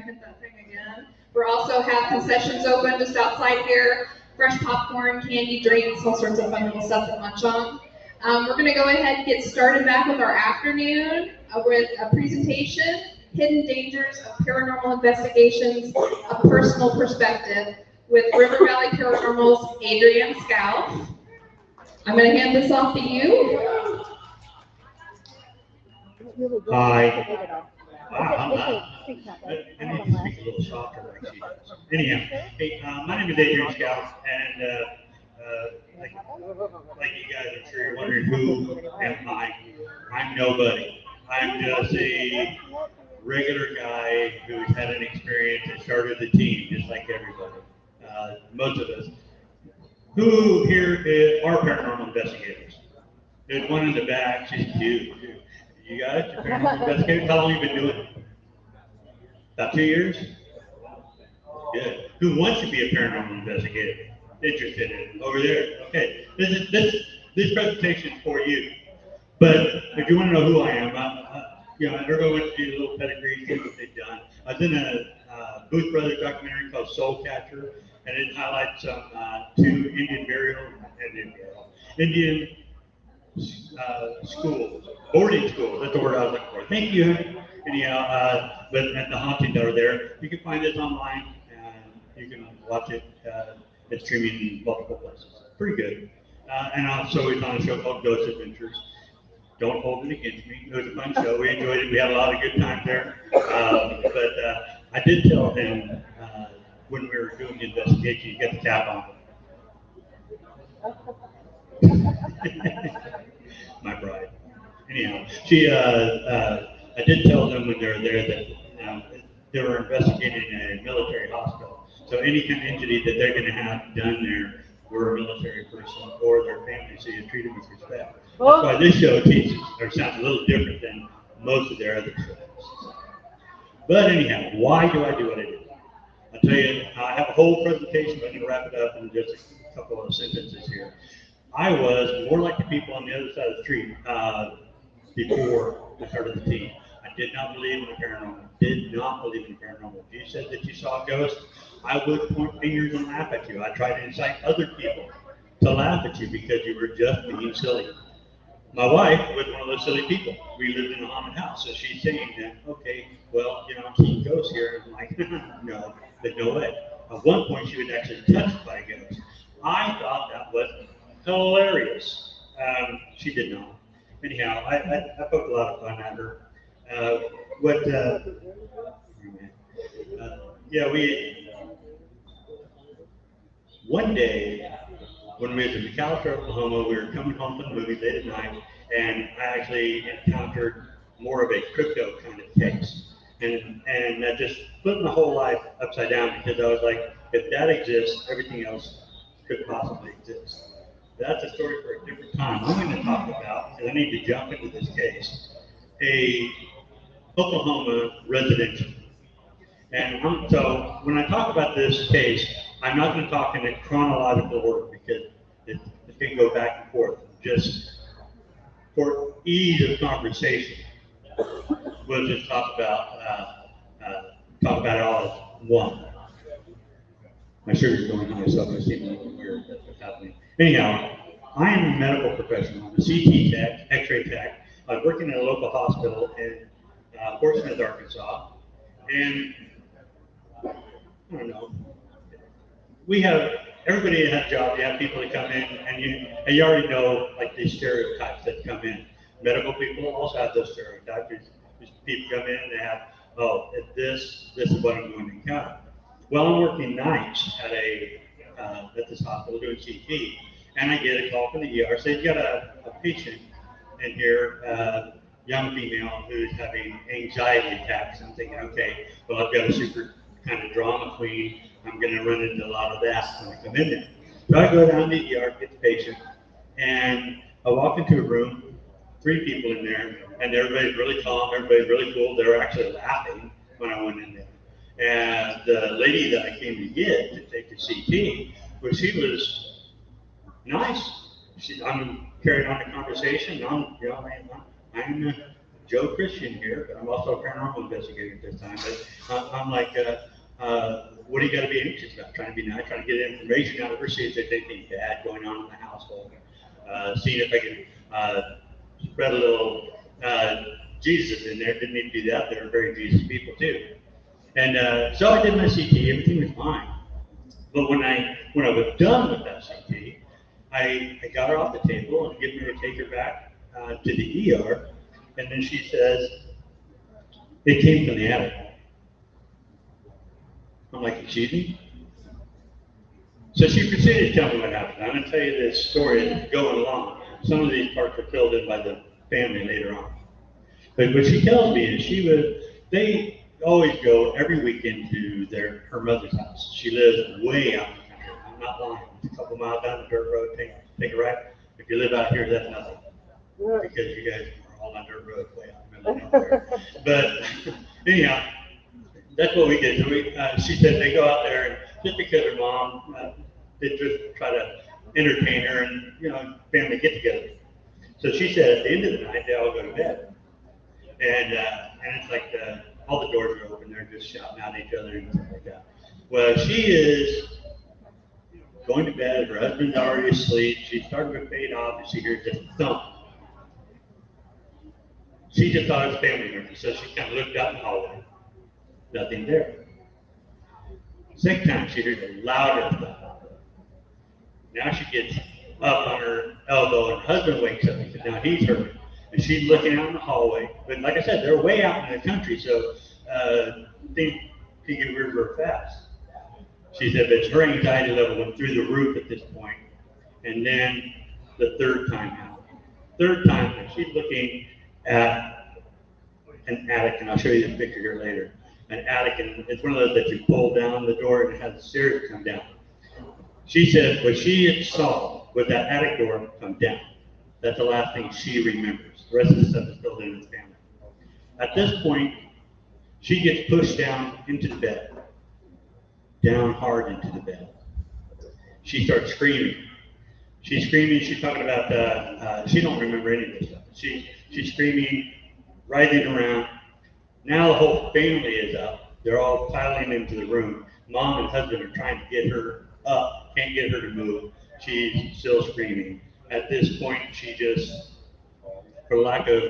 hit that thing again. We also have concessions open just outside here. Fresh popcorn, candy, drinks, all sorts of fun little stuff to munch on. We're going to go ahead and get started back with our afternoon with a presentation, Hidden Dangers of Paranormal Investigations, A Personal Perspective, with River Valley Paranormal's Adrian Scalf. I'm going to hand this off to you. Hi. Wow, I need to speak a little softer like she does. Anyhow, hey, my name is Adrian Scalf, and like you guys, I'm sure you're wondering who am I? I'm nobody. I'm just a regular guy who's had an experience and started the team, just like everybody. Most of us. Who here are paranormal investigators? There's one in the back. She's cute. You guys, you're paranormal investigators? How long have you been doing it? About 2 years? Good. Who wants to be a paranormal investigator? Interested in it? Over there. Okay. This presentation is for you. But if you want to know who I am, everyone wants to do a little pedigree, see what they've done. I was in a Booth Brothers documentary called Soul Catcher, and it highlights some two Indian schools, boarding schools. That's the word I was looking for. Thank you. Anyhow, but at the hauntings that are there, you can find this online, and you can watch it. It's streaming in multiple places. Pretty good. And also, it's on a show called Ghost Adventures. Don't hold it against me. It was a fun show. We enjoyed it. We had a lot of good times there. But I did tell him when we were doing the investigation, you get the cap on. My bride. Anyhow, I did tell them when they were there that they were investigating a military hospital. So any kind of injury that they're going to have done there, we're a military person or their family, so you treat them with respect. That's why this show teaches, or sounds a little different than most of their other shows. But anyhow, why do I do what I do? I'll tell you, I have a whole presentation, but I'm going to wrap it up in just a couple of sentences here. I was more like the people on the other side of the street before I started the team. I did not believe in the paranormal. Did not believe in the paranormal. If you said that you saw a ghost, I would point fingers and laugh at you. I tried to incite other people to laugh at you because you were just being silly. My wife was one of those silly people. We lived in a haunted house, so she's saying that, okay, well, I'm seeing ghosts here. I'm like, no, there's no way. At one point, she was actually touched by a ghost. I thought that was hilarious. She did not. Anyhow, I poked a lot of fun at her. One day, when we was in McAllister, Oklahoma, we were coming home from the movie late at night, and I actually encountered more of a crypto kind of case. And that just flipped my whole life upside down because I was like, if that exists, everything else could possibly exist. That's a story for a different time. I'm going to talk about, and I need to jump into this case, a Oklahoma residential. And so when I talk about this case, I'm not going to talk in a chronological order because it's going to go back and forth. Just for ease of conversation, we'll just talk about it all as one. My sugar's going high, so I'm seeing a little weird. That's what's happening. Anyhow, I am a medical professional. I'm a CT tech, X-ray tech. I was working at a local hospital in Fort Smith, Arkansas, and I don't know. Everybody has a job. You have people that come in, and you already know like these stereotypes that come in. Medical people also have those stereotypes. These people come in and they have, this is what I'm going to encounter. Well, I'm working nights at this hospital doing CT, and I get a call from the ER saying, you got a patient in here, young female who's having anxiety attacks. I'm thinking, okay, well, I've got a super kind of drama queen. I'm going to run into a lot of that when I come in there. So I go down to the ER, get the patient, and I walk into a room, 3 people in there, and everybody's really calm, everybody's really cool. They were actually laughing when I went in there. And the lady that I came to get to take the CT, she was nice. I'm carrying on the conversation. I'm Joe Christian here, but I'm also a paranormal investigator at this time. But I'm like, what do you got to be anxious about? Trying to be nice, trying to get information out of her, see if there's anything bad going on in the household. Seeing if I can spread a little Jesus in there. Didn't need to do that. They were very Jesus people too. And so I did my CT. Everything was fine. But when I was done with that CT, I got her off the table and getting ready to take her back to the ER. And then she says, it came from the attic. I'm like, excuse me? So she proceeded to tell me what happened. I'm going to tell you this story as going along. Some of these parts were filled in by the family later on. But what she tells me is they always go every weekend to her mother's house. She lives way out in the country. I'm not lying. It's a couple miles down the dirt road. Take a right. If you live out here, that's nothing. Because you guys are all on dirt road way out in the middle of nowhere. But anyhow, that's what we did. So she said they go out there, and just because her mom, they just try to entertain her and, family get together. So she said at the end of the night, they all go to bed. And it's like all the doors are open. They're just shouting at each other and stuff like that. Well, she is going to bed. Her husband's already asleep. She's starting to fade off, and she hears this thump. She just thought it was family members, so she kind of looked out in the hallway. Nothing there. Second time, she hears a louder thump. Now she gets up on her elbow, and her husband wakes up because now he's hurt. And she's looking out in the hallway. But like I said, they're way out in the country, so things can get weird real fast. She said that her anxiety level went through the roof at this point. And then the third time out. Third time, she's looking at an attic, and I'll show you the picture here later. An attic, and it's one of those that you pull down the door and it has the stairs come down. She said what she saw was that attic door come down. That's the last thing she remembers. The rest of the stuff is filled in with family. At this point, she gets pushed down into the bed. Down hard into the bed. She starts screaming. She's screaming. She's talking about, she don't remember any of this stuff. She's screaming, writhing around. Now the whole family is up. They're all piling into the room. Mom and husband are trying to get her up. Can't get her to move. She's still screaming. At this point, she just, for lack of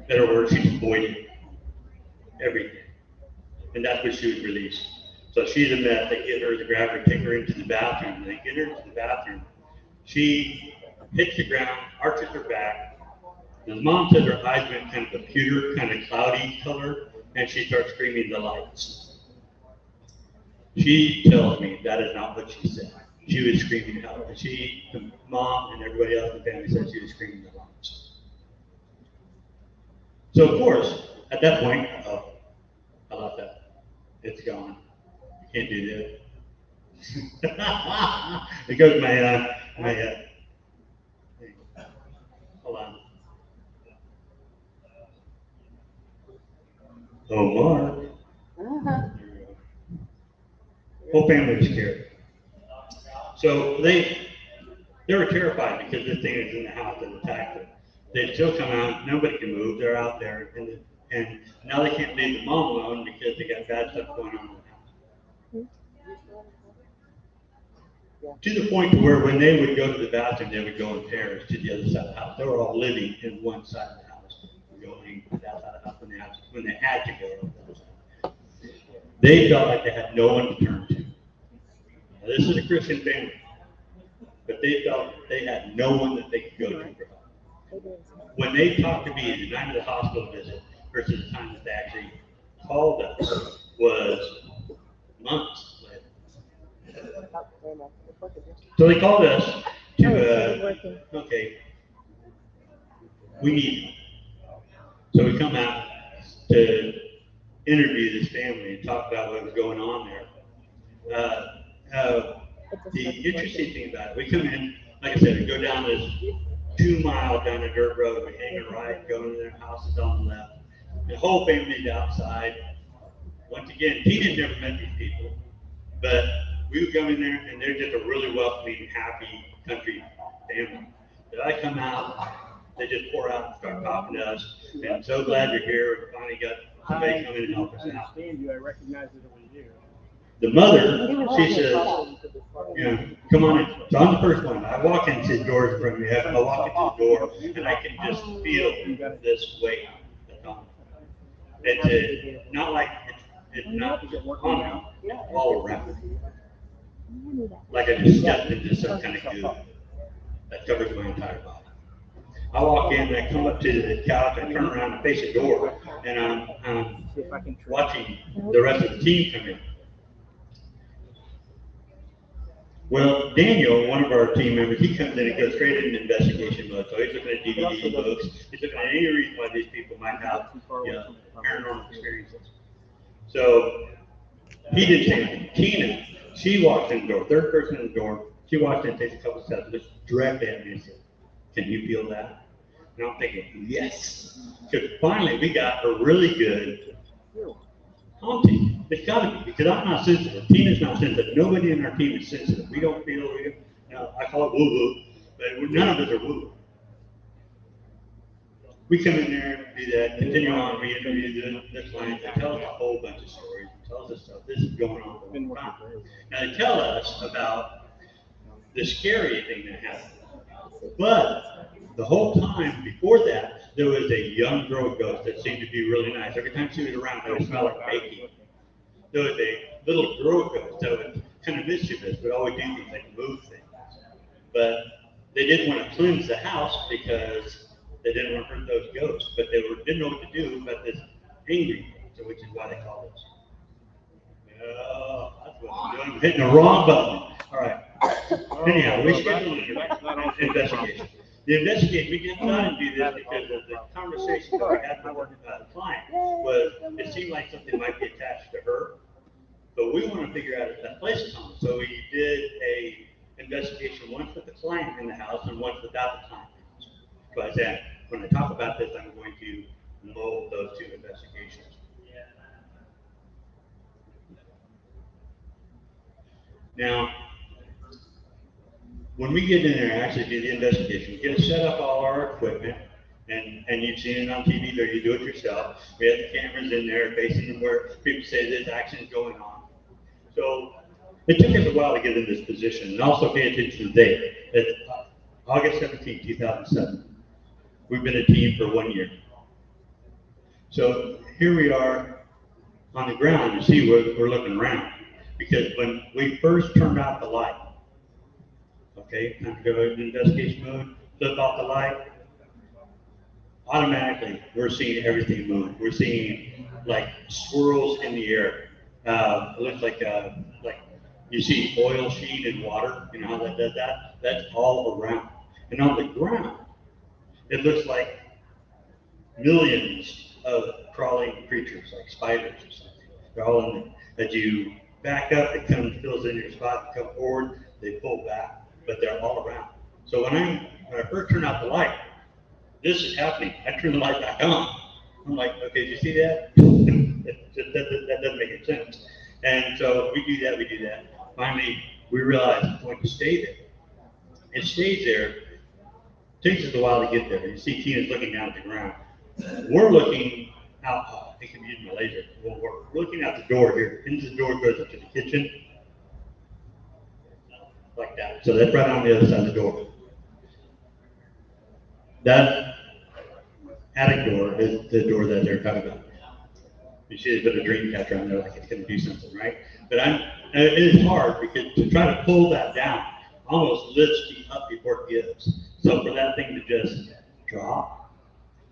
better words, she's avoiding everything. And that's when she was released. So she's a mess. They get her to grab her, take her into the bathroom. They get her into the bathroom. She hits the ground, arches her back. And the mom says her eyes went kind of a pewter, kind of cloudy color, and she starts screaming the lights. She tells me that is not what she said. She was screaming out. And the mom and everybody else in the family said she was screaming the lights. So of course, at that point, I love that. It's gone. You can't do that. It goes my hold on. Oh, Mark. Whole family was scared. So they were terrified because this thing is in the house and attacked them. They still come out. Nobody can move. They're out there, and now they can't leave the mom alone because they got bad stuff going on in the house. To the point where when they would go to the bathroom, they would go in pairs to the other side of the house. They were all living in one side of the house, going to that side of the house when they had to go to the other side. They felt like they had no one to turn to. Now, this is a Christian family, but they felt that they had no one that they could go to for help. When they talked to me the night of the hospital visit versus the time that they actually called us was months later. So they called us to, okay, we need you. So we come out to interview this family and talk about what was going on there. The interesting thing about it, we come in, like I said, we go down this 2 mile down a dirt road, we hang a right, go into their houses on the left. The whole family's outside. Once again, he had never met these people, but we would come in there and they're just a really welcoming, happy country family. But I come out They just pour out and start talking to us. And so glad you're here. We finally got somebody come in and help us out. I recognize it when you do. The mother, she says, you know, come on in. So I'm the first one. I walk into the door in front of me. I walk into the door, and I can just feel this weight that's on me. It's not like it's not on me, it's all around me. Like I just stepped into some kind of goo that covers my entire body. I walk in, and I come up to the couch, I turn around and face the door, and I'm watching the rest of the team come in. Well, Daniel, one of our team members, he comes in and goes straight into investigation mode. So he's looking at DVD books. He's looking at any reason why these people might have, you know, paranormal experiences. So he didn't say anything. Tina, she walks in the door, third person in the door. She walks in, takes a couple steps, looks directly at me and says, "Can you feel that?" And I'm thinking, yes. Because finally we got a really good haunting. It's got to be, because I'm not sensitive. Tina's not sensitive. Nobody in our team is sensitive. We don't feel, I call it woo-woo, but none of us are woo. We come in there and do that, continue on, we interview the client, they tell us a whole bunch of stories, tell us stuff, this is going on for a long time. Now they tell us about the scary thing that happened. But the whole time before that, there was a young girl ghost that seemed to be really nice. Every time she was around, it would smell like baking. There was a little girl ghost that was kind of mischievous, would always do things like move things. But they didn't want to cleanse the house because they didn't want to hurt those ghosts. But they didn't know what to do about this angry ghost, which is why they call this. That's what I'm doing. I'm hitting the wrong button. All right. Anyhow, we scheduled an investigation. The investigation, we did not do this because of the conversation that we had with the client was, it seemed like something might be attached to her. But we want to figure out if that place is haunted. So we did a investigation once with the client in the house and once without the client. So I said, when I talk about this, I'm going to mold those two investigations. Now, when we get in there and actually do the investigation, we get to set up all our equipment, and you've seen it on TV, or you do it yourself. We have the cameras in there facing where people say there's action going on. So it took us a while to get in this position, and also pay attention to the date. It's August 17, 2007. We've been a team for 1 year. So here we are on the ground. You see we're looking around. Because when we first turned out the light, okay, time to go into investigation mode, flip off the light, automatically we're seeing everything move. We're seeing like swirls in the air. It looks like you see oil sheen in water. You know how that does that? That's all around. And on the ground, it looks like millions of crawling creatures, like spiders or something. They're all in there. As you back up, it comes, fills in your spot, come forward, they pull back, but they're all around. So when I first turn out the light, this is happening. I turn the light back on. I'm like, okay, did you see that? that doesn't make any sense. And so we do that. Finally, we realize it's going to stay there. It stays there. It takes us a while to get there. You see Tina's looking down at the ground. We're looking out. I think I'm using my laser. It won't work. We're looking out the door here. Into the door goes up to the kitchen. Like that. So that's right on the other side of the door. That attic door is the door that they're talking about. You see there's been a dream catcher on there, like it's going to do something, right? But it is hard because to try to pull that down almost lifts me up before it gives. So for that thing to just drop,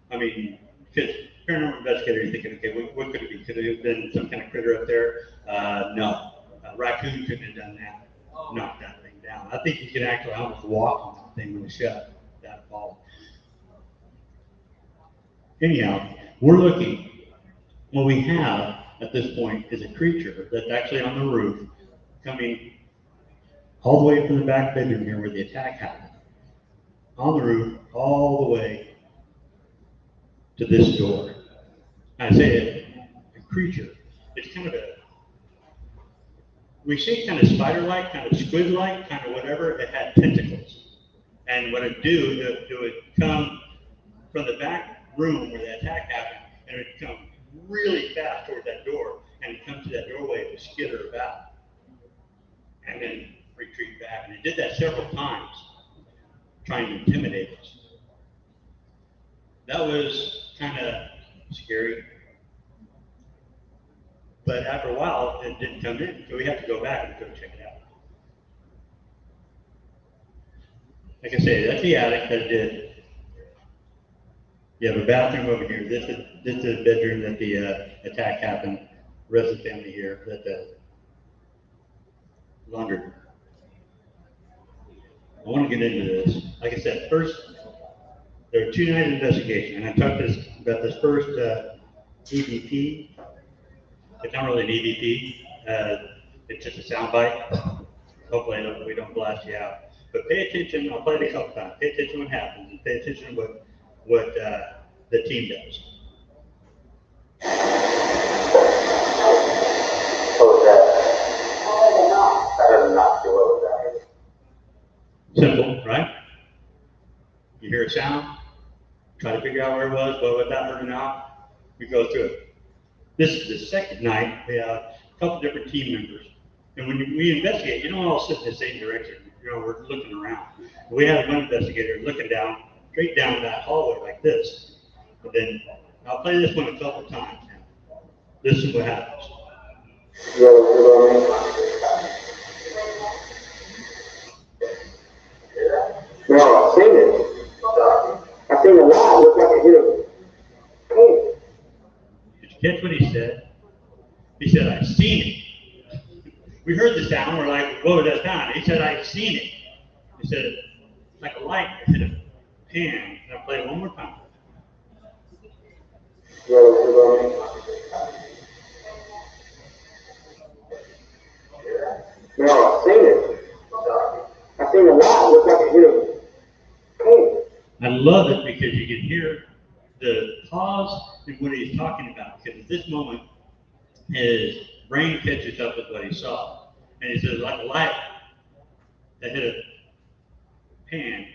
I mean, because paranormal investigator, you're thinking, okay, what could it be? Could it have been some kind of critter up there? No. A raccoon couldn't have done that. Knock that thing down. I think you can actually almost walk on that thing when it's shut. That fall. Anyhow, we're looking. What we have at this point is a creature that's actually on the roof, coming all the way from the back bedroom here where the attack happened. On the roof, all the way to this door. I say it, a creature. It's kind of we say kind of spider-like, kind of squid-like, kind of whatever. It had tentacles. And what it would come from the back room where the attack happened, and it would come really fast toward that door, and it come to that doorway, it would skitter about, and then retreat back. And it did that several times, trying to intimidate us. That was kind of scary. But after a while, it didn't come in, so we had to go back and go check it out. Like I say, that's the attic that did. You have a bathroom over here. This is the bedroom that the attack happened. The rest of the family here. That the laundry room. I want to get into this. Like I said, first, there were 2 night investigations, and I talked about this first EVP. It's not really an EVP. It's just a soundbite. Hopefully we don't blast you out. But pay attention. I'll play it a couple times. Pay attention to what happens, and pay attention to what the team does. What was that? I heard a knock. What was that? Simple, right? You hear a sound, try to figure out where it was, but without heard a knock, we go through it. This is the second night. We have a couple different team members. And when we investigate, you don't all sit in the same direction. We're looking around. We had one investigator looking down, straight down that hallway like this. But then, I'll play this one a couple times now. This is what happens. No, I've seen it. I've seen a lot. It looks like it hit a paint. Did you catch what he said? He said, I've seen it. We heard the sound, we're like, what was that sound? He said, I've seen it. He said, it's like a light that hit a pan. And I'll play it one more time. No, I've seen it. I've seen a lot. It looks like it hit a paint. I love it because you can hear the pause in what he's talking about. Because at this moment, his brain catches up with what he saw. And he says, like a light that hit a pan.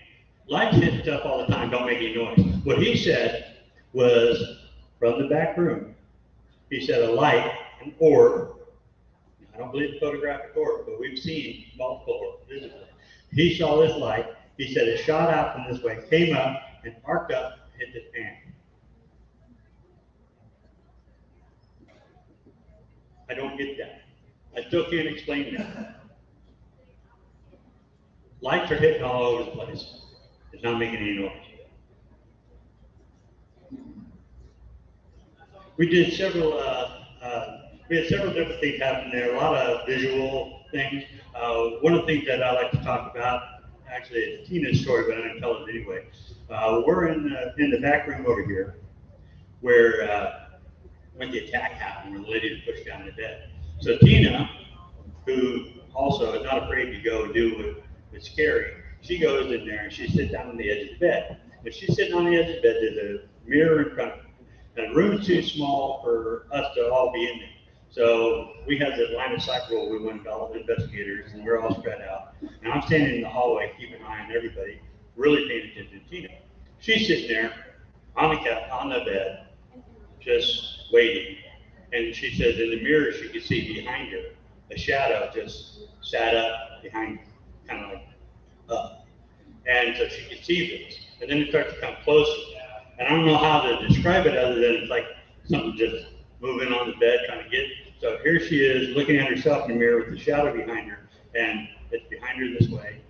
Lights hit stuff all the time, don't make any noise. What he said was, from the back room, he said a light, an orb. I don't believe the photographic orb, but we've seen multiple orbs visibly. He saw this light. He said it shot out from this way, came up, and arced up, hit the pan. I don't get that. I still can't explain that. Lights are hitting all over the place. It's not making any noise. We did several different things happen there, a lot of visual things. One of the things that I like to talk about, actually it's Tina's story, but I'm going to tell it anyway. We're in the back room over here where when the attack happened, where the lady was pushed down the bed. So Tina, who also is not afraid to go do what's scary, she goes in there and she sits down on the edge of the bed. When she's sitting on the edge of the bed, there's a mirror in front of her. And the room's too small for us to all be in there. So we have the line of sight rule. We went to all the investigators and we're all spread out. And I'm standing in the hallway, keeping an eye on everybody, really paying attention to Tina. She's sitting there on the bed, just waiting. And she says in the mirror she could see behind her, a shadow just sat up behind her, kind of like up. And so she could see this. And then it starts to come closer. And I don't know how to describe it other than it's like something just moving on the bed trying to get. So here she is looking at herself in the mirror with the shadow behind her. And it's behind her this way.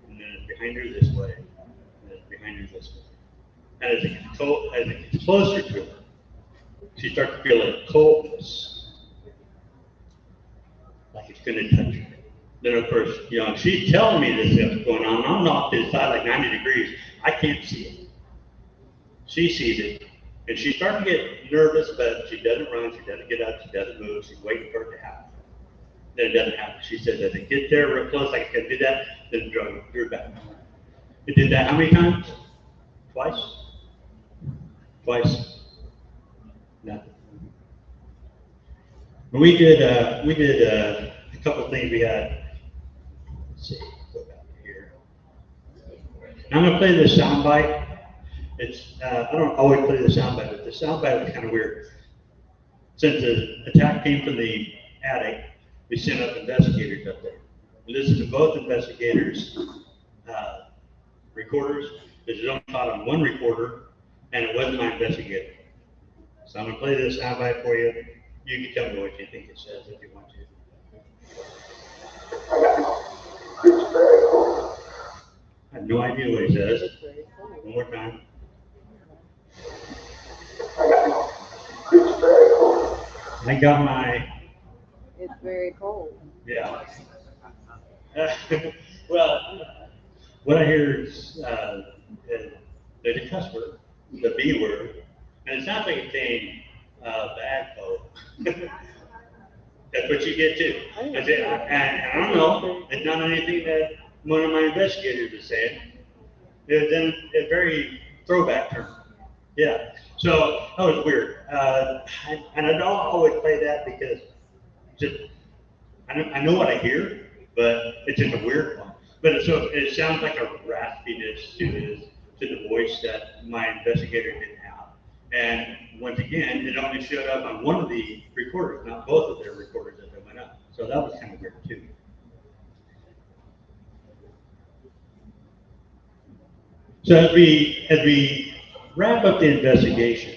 And then it's behind her this way. And it's behind her this way. And as it gets closer to her, she starts to feel a coldness. Like it's going to touch her. Then of course, she's telling me this stuff's going on. I'm off to the side like 90 degrees. I can't see it. She sees it, and she's starting to get nervous, but she doesn't run, she doesn't get up, she doesn't move, she's waiting for it to happen. Then it doesn't happen. She says, as it gets there real close, like it's going to do that, then it drew back. It did that how many times? Twice? Twice. Nothing. We did a couple of things we had. Let's see, go back here. Now I'm going to play this soundbite. It's, I don't always play the soundbite, but the soundbite was kind of weird. Since the attack came from the attic, we sent up investigators up there. We listened to both investigators' recorders. There's only caught on one recorder, and it wasn't my investigator. So I'm going to play this soundbite for you. You can tell me what you think it says if you want to. I have no idea what he says. One more time. I got my. It's very cold. Yeah. Well, what I hear is there's a cuss word, the B word, and it sounds like it's saying bad folk. That's what you get too. I don't know. It's not anything that one of my investigators is saying. It's then a very throwback term. Yeah. So that was weird. And I don't always play that because just I know what I hear, but it's just a weird one. But it sounds like a raspiness to the voice that my investigator didn't have. And once again, it only showed up on one of the recorders, not both of their recorders as they went up. So that was kind of weird too. So as we wrap up the investigation,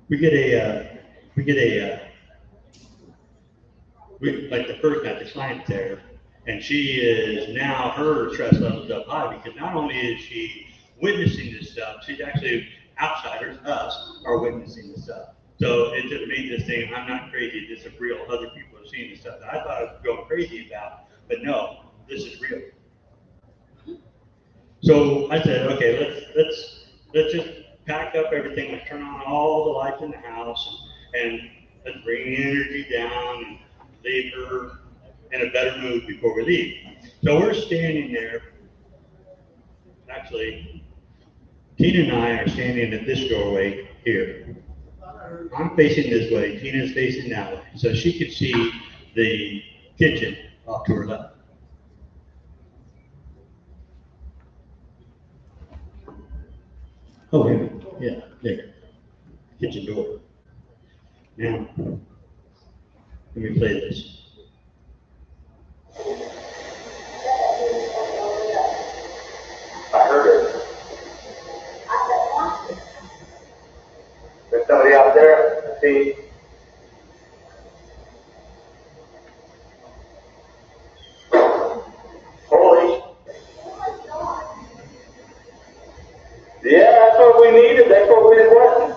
we get like the first night, the client there, and she is now, her stress level's up high because not only is she witnessing this stuff, she's actually, outsiders, us, are witnessing this stuff. So it just made this thing, I'm not crazy, this is real. Other people are seeing this stuff that I thought I was going crazy about, but no, this is real. So I said, okay, let's just pack up everything, let's turn on all the lights in the house, and let's bring the energy down and leave her in a better mood before we leave. So we're standing there. Actually, Tina and I are standing at this doorway here. I'm facing this way, Tina's facing that way, so she could see the kitchen off to her left. Oh, yeah, there. Kitchen door. Now, let me play this. I heard it. There's somebody out there. See. Holy. Yeah, that's what we needed. That's what we wanted.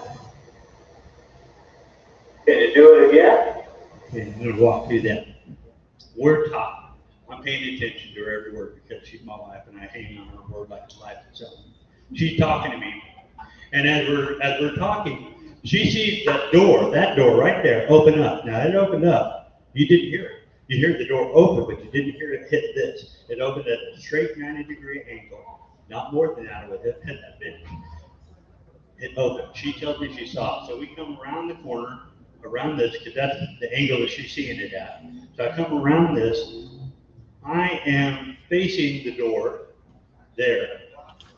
Can you do it again? Okay, I'm going to walk through that. We're talking. I'm paying attention to her every word because she's my wife and I hang on her word like it's life itself. She's talking to me. And as we're talking, she sees that door right there open up. Now it opened up. You didn't hear it. You heard the door open, but you didn't hear it hit this. It opened at a straight 90-degree angle. Not more than that, it would hit that big. It opened. She tells me she saw it. So we come around the corner, around this, because that's the angle that she's seeing it at. So I come around this. I am facing the door there.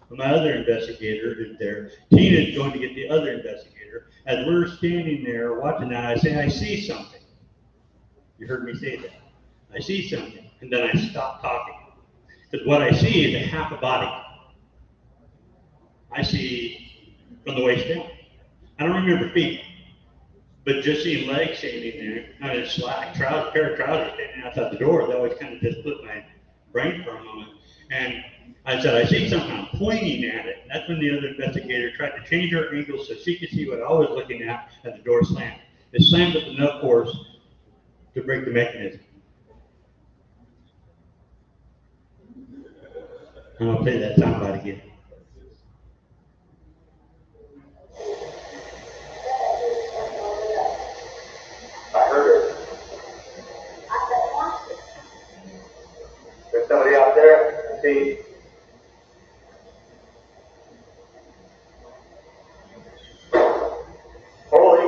My other investigator is there. Tina is going to get the other investigator. As we're standing there watching that, I say, I see something. You heard me say that. I see something. And then I stop talking. Because what I see is a half a body. I see from the waist down. I don't remember feet. But just seeing legs standing there, I mean, slack, pair of trousers standing outside the door, that always kind of just put my brain for a moment. And I said, I see something, I'm pointing at it. That's when the other investigator tried to change her angle so she could see what I was looking at as the door slammed. It slammed with enough force to break the mechanism. And I'll play that soundbite again. I heard it. There's somebody out there. See. Holy.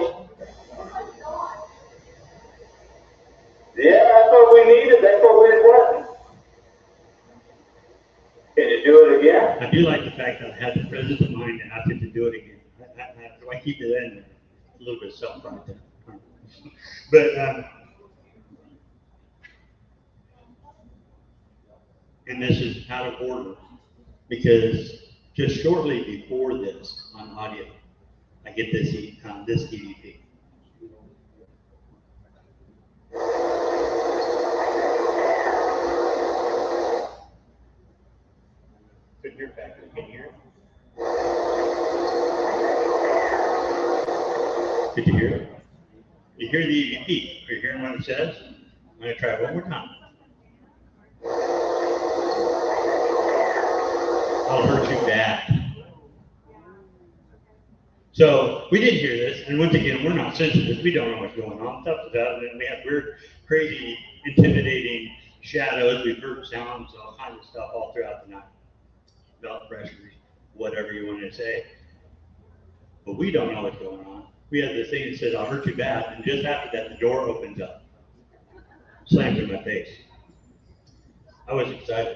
Yeah, that's what we needed. That's what we wanted. Can you do it again? I do like the fact that I had the presence of mind to ask it to do it again. Do I keep it in there? A little bit of self-pride there. But, and this is out of order because just shortly before this on audio, I get this EVP. Couldn't hear back. Can you hear it? Did you hear it? You hear the EVP? Are you hearing what it says? I'm going to try it one more time. I'll hurt you bad. So we didn't hear this, and once again, we're not sensitive. We don't know what's going on. Stuff is out, and then we have weird, crazy, intimidating shadows. We've heard sounds, all kinds of stuff all throughout the night. Belt pressures, whatever you want to say. But we don't know what's going on. We had this thing that says, I'll hurt you bad, and just after that, the door opens up. Slams in my face. I was excited.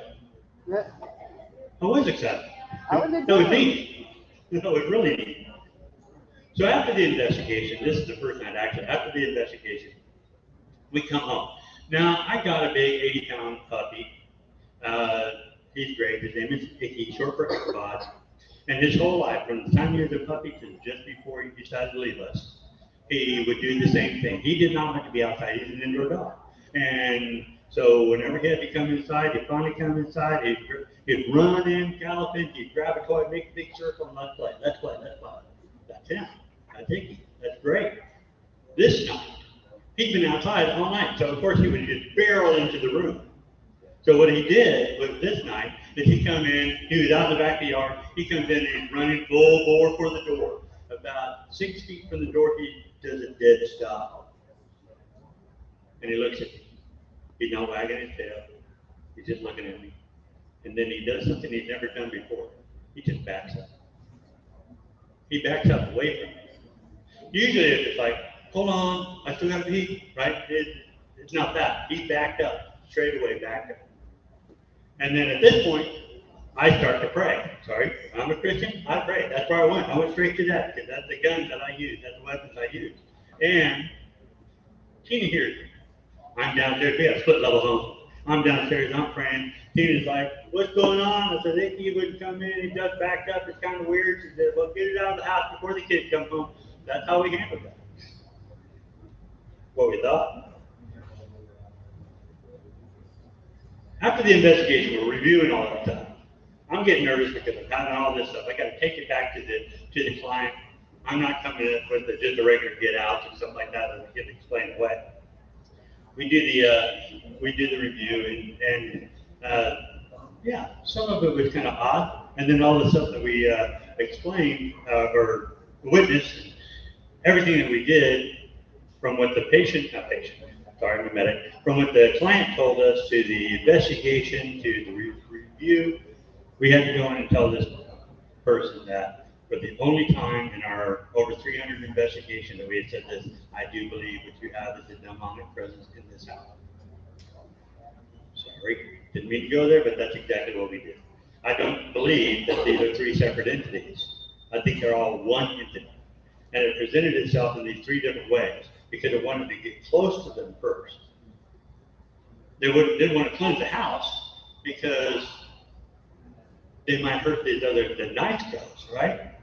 I was excited. That was neat. That was really neat. So after the investigation, this is the first night actually, after the investigation, we come home. Now, I got a big 80-pound puppy. He's great. His name is Icky, short for Ichabod. And his whole life, from the time he was a puppy to just before he decided to leave us, he would do the same thing. He did not like to be outside. He's an indoor dog. And so whenever he had to come inside, he'd finally come inside, he'd run in, gallop in, he'd grab a toy, make a big circle, and let's play, let's play, let's play. That's him. That's Icky. That's great. This night, he'd been outside all night. So of course he would just barrel into the room. So what he did was this night, is he come in, he was out in the back of the yard, he comes in and he's running full bore for the door. About 6 feet from the door, he does a dead stop. And he looks at me. He's not wagging his tail. He's just looking at me. And then he does something he's never done before. He just backs up. He backs up away from me. Usually if it's like, hold on, I still got to pee, right? It's not that. He backed up, straight away backed up. And then at this point, I start to pray. Sorry, I'm a Christian, I pray. That's where I went. I went straight to that because that's the guns that I use. That's the weapons I use. And Tina hears me. I'm downstairs. We have a split level home. I'm downstairs. I'm praying. Tina's like, what's going on? I said, Icky wouldn't come in. He just backed up. It's kind of weird. She said, well, get it out of the house before the kids come home. That's how we handled that. What we thought. After the investigation, we're reviewing all that stuff. I'm getting nervous because I'm having all this stuff. I got to take it back to the client. I'm not coming in with just a regular get out and stuff like that that we can explain away. We do the review and yeah, some of it was kind of odd, and then all the stuff that we explained or witnessed, everything that we did from what the from what the client told us to the investigation to the review, we had to go in and tell this person that for the only time in our over 300 investigation that we had said this, I do believe what you have is a demonic presence in this house. Sorry, didn't mean to go there, but that's exactly what we did. I don't believe that these are three separate entities. I think they're all one entity. And it presented itself in these three different ways because it wanted to get close to them first. They didn't want to cleanse the house because they might hurt the nice ghosts, right?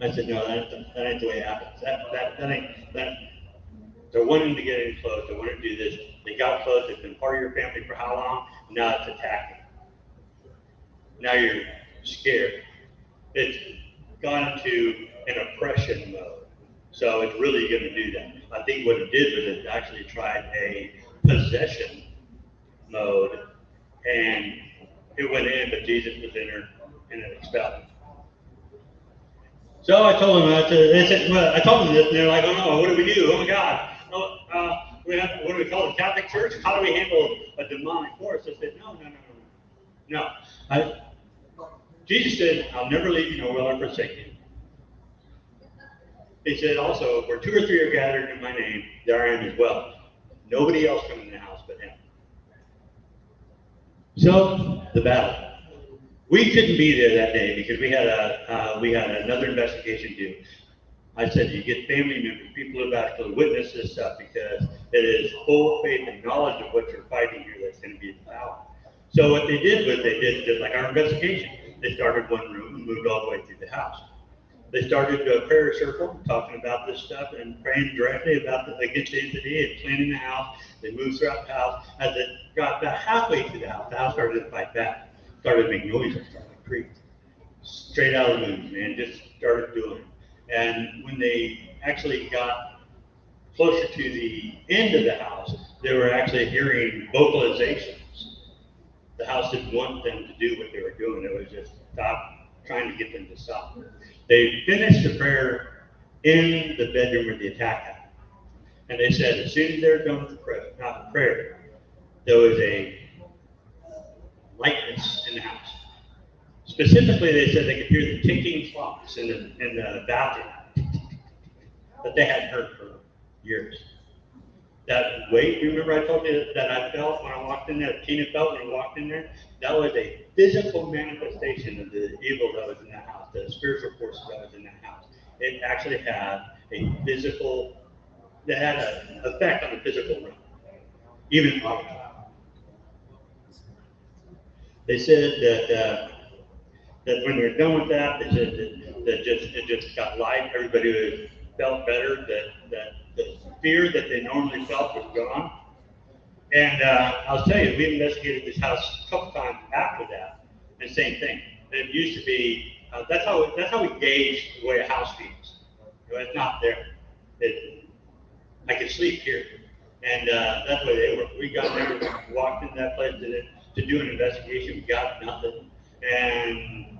I said, no, that ain't the way it happens. That ain't. They're wanting to get in close. They want to do this. They got close. It's been part of your family for how long? Now it's attacking. Now you're scared. It's gone into an oppression mode. So it's really going to do that. I think what it did was it actually tried a possession mode, and it went in, but Jesus was in her, and it expelled him. So I told them, I told them this, and they're like, oh no, what do we do? Oh my God. What do we call it, Catholic Church? How do we handle a demonic force? I said, no. Jesus said, I'll never leave you nor will I forsake you. He said also, where 2 or 3 are gathered in my name, there I am as well. Nobody else comes in the house but him. So the battle. We couldn't be there that day because we had another investigation due. I said you get family members, people who have actually witnessed this stuff because it is full faith and knowledge of what you're fighting here that's going to be the power. So what they did was they did just like our investigation. They started one room and moved all the way through the house. They started a prayer circle talking about this stuff and praying directly about against the entity and cleaning the house. They moved throughout the house. As it got about halfway through the house started to fight back. Started to make noises, started to creak. Straight out of the moon, man, just started doing it. And when they actually got closer to the end of the house, they were actually hearing vocalizations. The house didn't want them to do what they were doing. It was just trying to get them to stop. They finished the prayer in the bedroom where the attack happened. And they said as soon as they were done with the prayer, there was a lightness in the house. Specifically, they said they could hear the ticking clocks in the bathroom that they hadn't heard for years. That weight, remember I told you that I felt when I walked in there, Tina felt when I walked in there? That was a physical manifestation of the evil that was in that house, the spiritual forces that was in that house. It actually had a physical, it had an effect on the physical realm, even auditory. They said that when they're done with that, they said that it just got light. Everybody felt better. That the fear that they normally felt was gone. And I'll tell you, we investigated this house a couple times after that, and same thing. It used to be that's how we gauge the way a house feels. It's not there. I could sleep here, and that's the way they were. We got there, walked in that place to do an investigation. We got nothing, and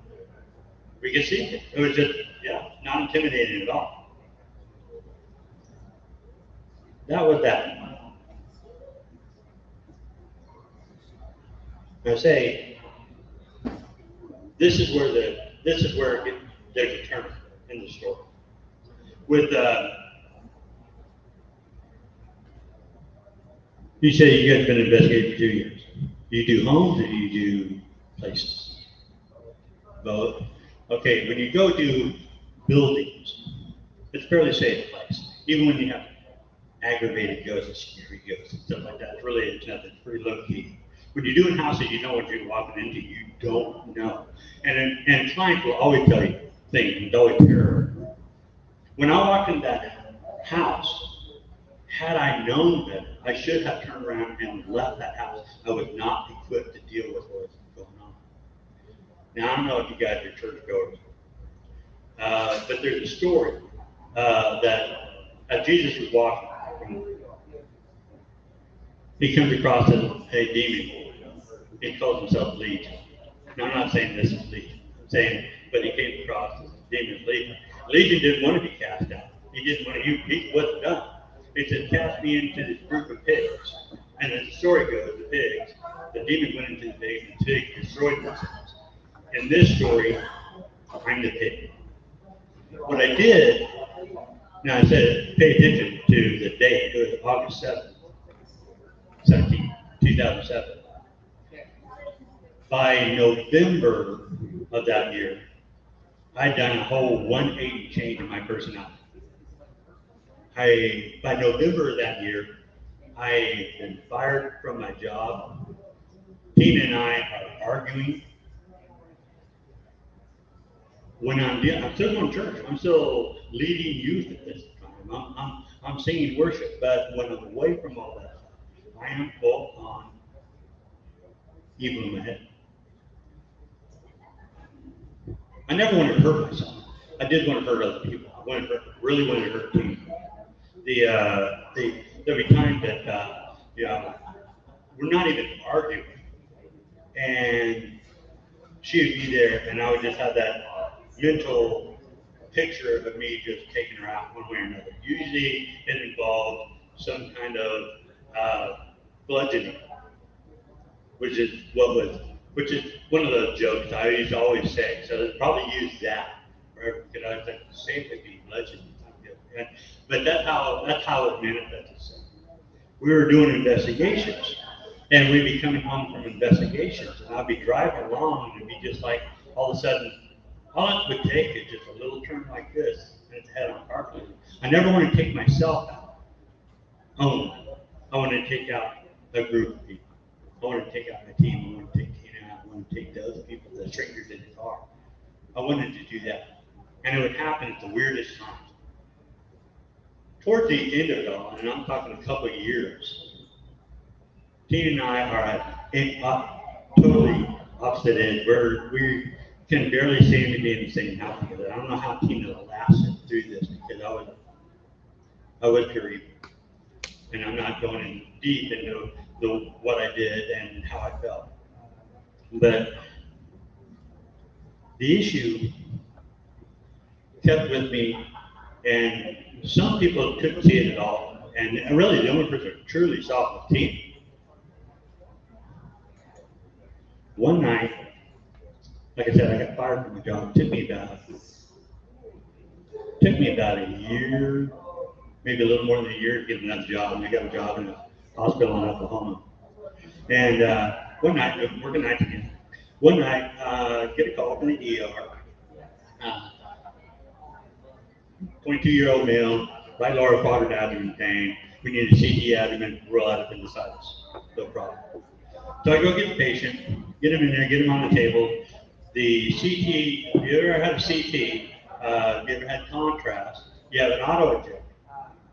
we could see it. It was just not intimidating at all. That was that. I say, this is where there's a turn in the story. With you say you guys have been investigating for 2 years. Do you do homes or do you do places? Both. Okay, when you go do buildings, it's a fairly safe place. Even when you have aggravated ghosts, scary ghosts, and stuff like that, it's nothing. It's pretty low key. When you're doing houses, you know what you're walking into. You don't know, and clients will always tell you things. It's always terror. When I walked into that house, had I known better, I should have turned around and left that house. I was not equipped to deal with what was going on. Now I don't know if you guys are churchgoers, but there's a story that as Jesus was walking, he comes across a demon. He calls himself Legion. Now, I'm not saying this is Legion. I'm saying, but he came across as demon Legion. Legion didn't want to be cast out. He didn't want to. He wasn't done. He said, "Cast me into this group of pigs." And as the story goes, the demon went into the pigs, and the pigs destroyed themselves. In this story, I'm the pig. What I did, now I said, pay attention to the date. It was August 17, 2007. By November of that year, I'd done a whole 180 change in my personality. By November of that year, I had been fired from my job. Tina and I are arguing. When I'm still going to church. I'm still leading youth at this time. I'm singing worship, but when I'm away from all that stuff, I am full on evil in my head. I never wanted to hurt myself. I did want to hurt other people. I really wanted to hurt people. There'll be times that we're not even arguing, and she would be there, and I would just have that mental picture of me just taking her out one way or another. Usually, it involved some kind of bludgeoning, which is one of the jokes I used to always say. So they probably use that. Because I was like, safely be bludgeoned. But that's how it manifests itself. We were doing investigations, And we'd be coming home from investigations, and I'd be driving along, and it'd be just like, all of a sudden, all it would take is just a little turn like this, and it's head on carpet. I never want to take myself out only. I want to take out a group of people. I want to take out my team. I want to take Tina out. I want to take the other people, the strangers in the car. I wanted to do that. And it would happen at the weirdest times. Towards the end of it all, and I'm talking a couple of years, Tina and I are at totally opposite ends. We can barely stand to be in the same house together. I don't know how Tina lasted through this because I was pure evil. And I'm not going in deep into what I did and how I felt. But the issue kept with me, and some people couldn't see it at all. And really, the only person who truly saw it was Tina. One night, like I said, I got fired from my job. It took me about a year, maybe a little more than a year to get another job. And I got a job in a hospital in Oklahoma. And one night, working nights again. One night, get a call from the ER. 22-year-old male, right lower quadrant abdomen pain. We need a CT abdomen, roll out appendicitis. No problem. So I go get the patient, get him in there, get him on the table. The CT, if you ever had a CT, if you ever had contrast, you have an auto injector.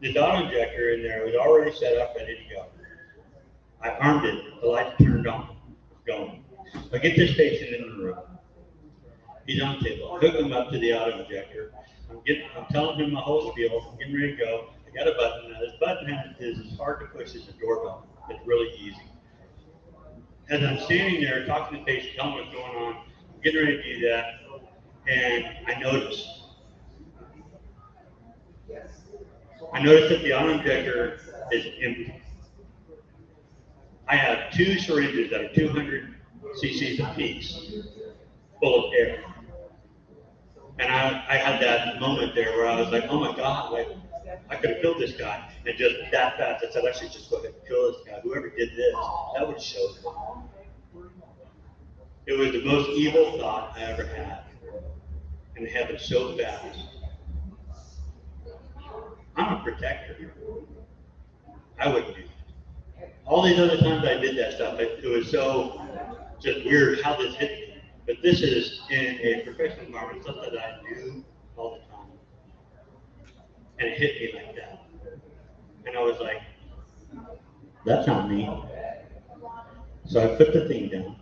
This auto injector in there was already set up, ready to go. I armed it, the light turned on, going. I get this patient in the room. He's on the table. I hook him up to the auto injector. I'm telling him my whole spiel. I'm getting ready to go. I got a button. Now this button is as hard to push as a doorbell. It's really easy. As I'm standing there talking to the patient, telling him what's going on, I'm getting ready to do that, and I notice that the auto injector is empty. I have 2 syringes that are 200 cc's apiece, full of air. And I had that moment there where I was like, oh my God, like I could have killed this guy. And just that fast, I said, I should just go ahead and kill this guy. Whoever did this, that would show them. It was the most evil thought I ever had. And it happened so fast. I'm a protector. I wouldn't do it. All these other times I did that stuff, it was so just weird how this hit me. But this is in a professional environment, stuff that I do all the time. And it hit me like that. And I was like, that's not me. So I put the thing down,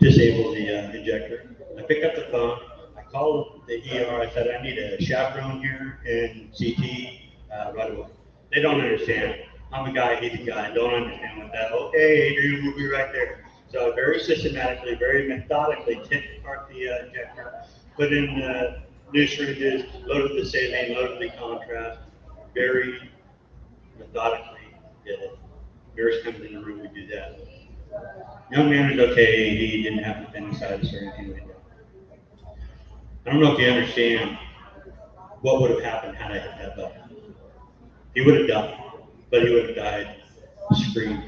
disabled the injector. I picked up the phone. I called the ER. I said, I need a chaperone here in CT right away. They don't understand. I'm a guy, he's a guy. Don't understand what that. Okay, Adrian, we'll be right there. So very systematically, very methodically, took apart the injector, put in the new syringes, loaded the saline, loaded the contrast, very methodically did it. Nurse comes in the room, we do that. Young man was okay, he didn't have appendicitis or anything like that. I don't know if you understand what would have happened had I hit that button. He would have died, but he would have died screaming.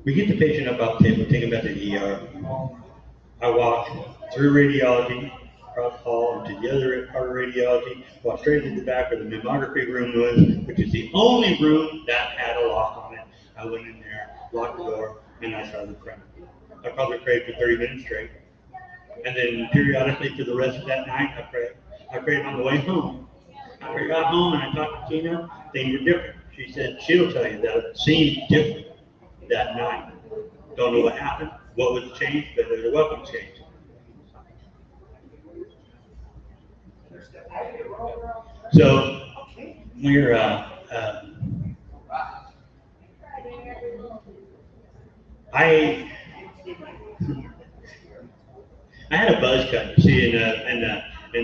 We get the patient up off the table, take him back to the ER. I walk through radiology, across the hall, into the other part of radiology, walk straight to the back where the mammography room was, which is the only room that had a lock on it. I went in there, locked the door, and I started praying. I probably prayed for 30 minutes straight. And then periodically for the rest of that night, I prayed. I prayed on the way home. After I got home and I talked to Tina, things were different. She said she'll tell you that it seemed different that night. Don't know what happened, what was changed, but there wasn't change. So we're I had a buzz cut. You see in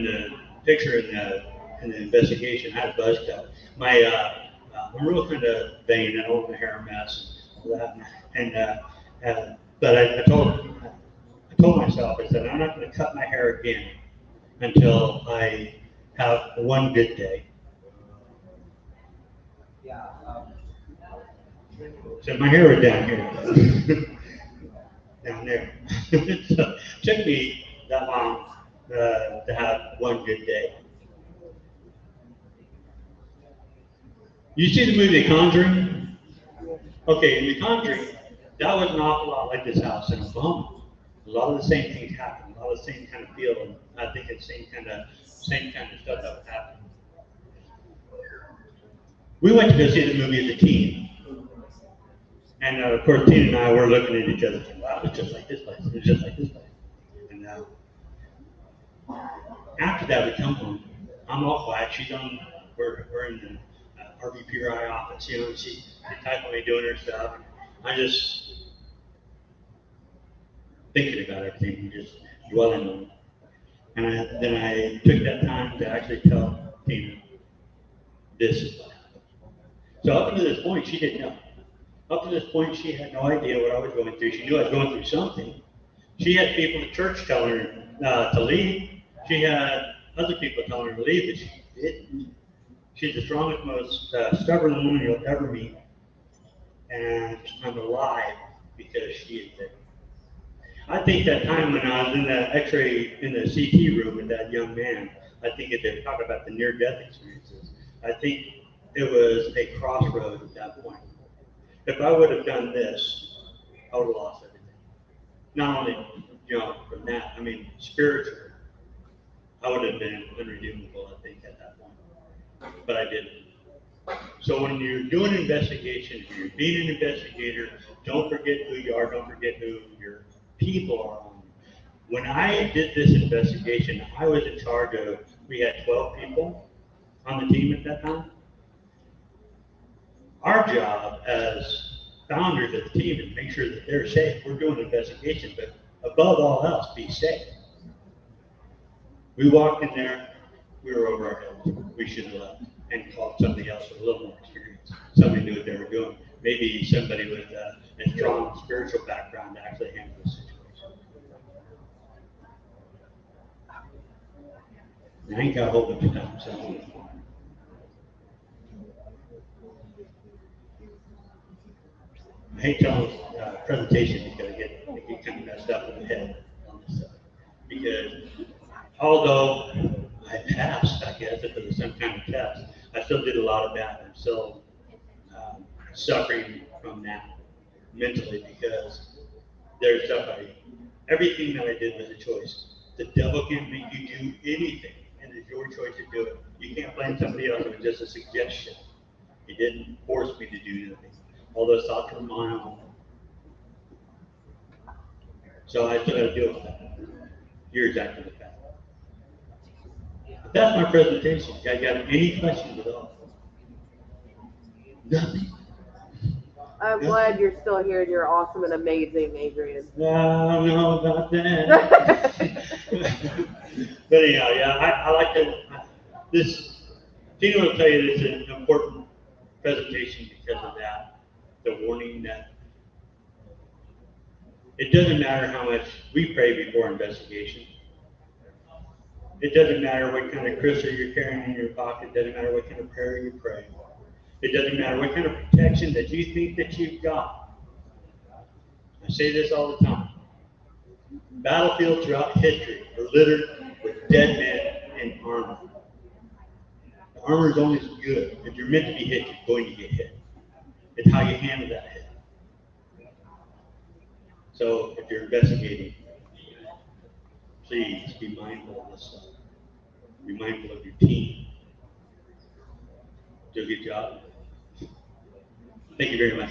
the picture in the investigation, I had a buzz cut. I'm real kind of vain. I don't want my hair a mess and all that. But I told myself, I said, I'm not going to cut my hair again until I have one good day. So my hair was down here, down there. So it took me that long to have one good day. You see the movie The Conjuring? Okay, in The Conjuring, that was an awful lot like this house in Oklahoma. A lot of the same things happened, a lot of the same kind of feel, and I think it's same kind of stuff that was happening. We went to go see the movie as a team. And of course, Tina and I were looking at each other saying, wow, it's just like this place. It's just like this place. And after that, we come home. I'm all quiet. She's on, we're in the RVPRI office, you know, she's typing away doing her stuff. I just thinking about everything and just dwelling on it. And then I took that time to actually tell Tina, this is what happened. So up to this point, she didn't know. Up to this point, she had no idea what I was going through. She knew I was going through something. She had people at church telling her to leave. She had other people telling her to leave, but she didn't. She's the strongest, most stubborn woman you'll ever meet. And I'm alive because she is there. I think that time when I was in that X-ray, in the CT room with that young man, I think if they talk about the near-death experiences, I think it was a crossroad at that point. If I would have done this, I would have lost everything. Not only, from that, I mean, spiritually, I would have been unredeemable, I think, at that point. But I didn't. So when you're doing investigations, you're being an investigator, don't forget who you are, don't forget who your people are on. When I did this investigation, I was in charge of, we had 12 people on the team at that time. Our job as founders of the team is make sure that they're safe. We're doing an investigation, but above all else, be safe. We walked in there, we were over our heads. We should have left and called somebody else with a little more experience. Somebody knew what they were doing. Maybe somebody with a strong spiritual background to actually handle the situation. I ain't got a whole bunch of time, so. I hate telling presentation because I get kind of messed up in the head on this stuff. Because although I passed, I guess, if it was some kind of test, I still did a lot of that. I'm still suffering from that mentally because there's stuff everything that I did was a choice. The devil can't make you do anything, and it's your choice to do it. You can't blame somebody else. It was just a suggestion. He didn't force me to do anything. All those thoughts were my own. So I still got to deal with that. You're exactly the fact. But that's my presentation. You guys got any questions at all? Nothing. I'm glad you're still here and you're awesome and amazing, Adrian. I don't know about that. But anyhow, yeah, I like this. Tina will tell you this is an important presentation because of that. The warning that it doesn't matter how much we pray before investigation. It doesn't matter what kind of crystal you're carrying in your pocket. It doesn't matter what kind of prayer you pray. It doesn't matter what kind of protection that you think that you've got. I say this all the time. Battlefields throughout history are littered with dead men in armor. The armor is only good. If you're meant to be hit, you're going to get hit. It's how you handle that hit. So if you're investigating, please be mindful of this stuff. Be mindful of your team. Do a good job. Thank you very much.